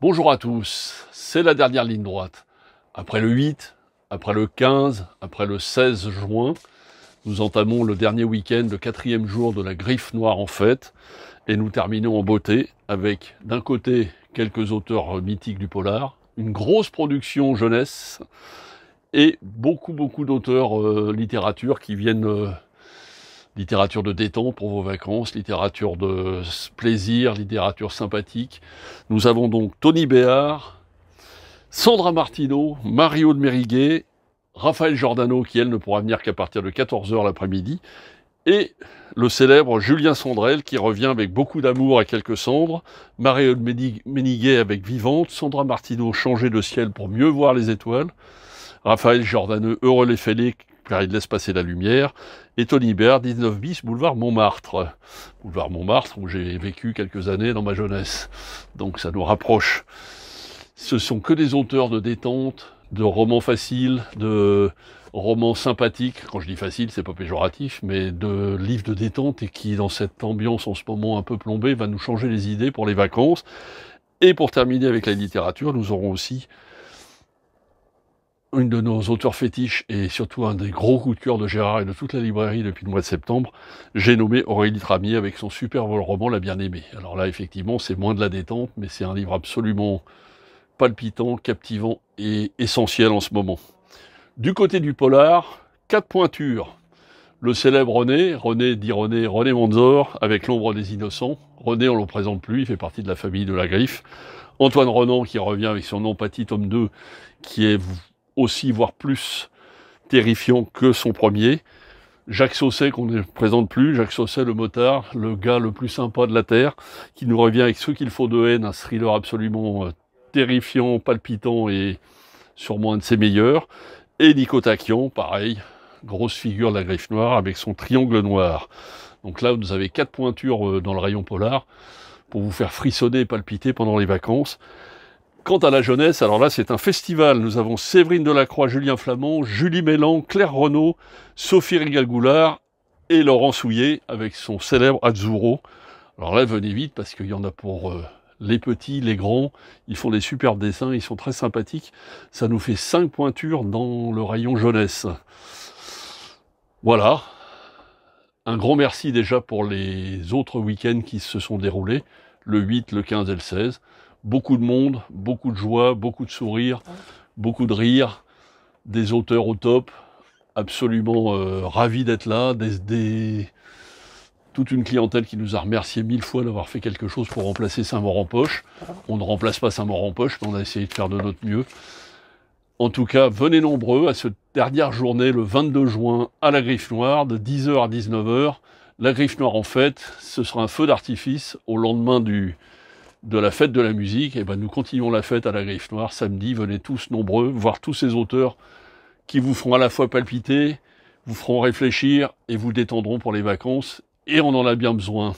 Bonjour à tous, c'est la dernière ligne droite. Après le 8, après le 15, après le 16 juin, nous entamons le dernier week-end, le 4e jour de la Griffe Noire en fête, et nous terminons en beauté avec d'un côté quelques auteurs mythiques du polar, une grosse production jeunesse et beaucoup d'auteurs littérature qui viennent littérature de détente pour vos vacances, littérature de plaisir, littérature sympathique. Nous avons donc Tony Béard, Sandra Martino, Mario de Mériguet, Raphaël Giordano, qui elle ne pourra venir qu'à partir de 14 h l'après-midi, et le célèbre Julien Sandrel, qui revient avec beaucoup d'amour et quelques cendres, Mario de Mériguet avec Vivante, Sandra Martino, Changer de ciel pour mieux voir les étoiles, Raphaël Giordano, Heureux les fêlés, car il laisse passer la lumière, et Tony Béard, 19 bis, boulevard Montmartre. Boulevard Montmartre, où j'ai vécu quelques années dans ma jeunesse. Donc ça nous rapproche. Ce sont que des auteurs de détente, de romans faciles, de romans sympathiques. Quand je dis facile, c'est pas péjoratif, mais de livres de détente et qui, dans cette ambiance en ce moment un peu plombée, va nous changer les idées pour les vacances. Et pour terminer avec la littérature, nous aurons aussi une de nos auteurs fétiches et surtout un des gros coups de cœur de Gérard et de toute la librairie depuis le mois de septembre, j'ai nommé Aurélie Tramier avec son superbe roman La Bien-Aimée. Alors là, effectivement, c'est moins de la détente, mais c'est un livre absolument palpitant, captivant et essentiel en ce moment. Du côté du polar, 4 pointures. Le célèbre René Manzor, avec L'ombre des innocents. René, on ne le présente plus, il fait partie de la famille de la Griffe. Antoine Renan, qui revient avec son Empathie, tome 2, qui est aussi, voire plus, terrifiant que son premier. Jacques Sausset, qu'on ne présente plus, Jacques Sausset, le motard, le gars le plus sympa de la Terre, qui nous revient avec Ce qu'il faut de haine, un thriller absolument terrifiant, palpitant et sûrement un de ses meilleurs. Et Nico Taquian, pareil, grosse figure de la Griffe Noire avec son Triangle Noir. Donc là, vous avez 4 pointures dans le rayon polar pour vous faire frissonner et palpiter pendant les vacances. Quant à la jeunesse, alors là, c'est un festival. Nous avons Séverine Delacroix, Julien Flamand, Julie Mélan, Claire Renaud, Sophie Rigal-Goulard et Laurent Souillet avec son célèbre Azzurro. Alors là, venez vite parce qu'il y en a pour les petits, les grands. Ils font des superbes dessins, ils sont très sympathiques. Ça nous fait 5 pointures dans le rayon jeunesse. Voilà. Un grand merci déjà pour les autres week-ends qui se sont déroulés, le 8, le 15 et le 16. Beaucoup de monde, beaucoup de joie, beaucoup de sourires, beaucoup de rires, des auteurs au top, absolument ravis d'être là, toute une clientèle qui nous a remercié 1000 fois d'avoir fait quelque chose pour remplacer Saint-Maur-en-Poche. On ne remplace pas Saint-Maur-en-Poche, mais on a essayé de faire de notre mieux. En tout cas, venez nombreux à cette dernière journée, le 22 juin, à la Griffe Noire, de 10 h à 19 h. La Griffe Noire en fête, ce sera un feu d'artifice au lendemain de la fête de la musique. Et ben nous continuons la fête à la Griffe Noire samedi. Venez tous nombreux, voir tous ces auteurs qui vous feront à la fois palpiter, vous feront réfléchir et vous détendront pour les vacances. Et on en a bien besoin.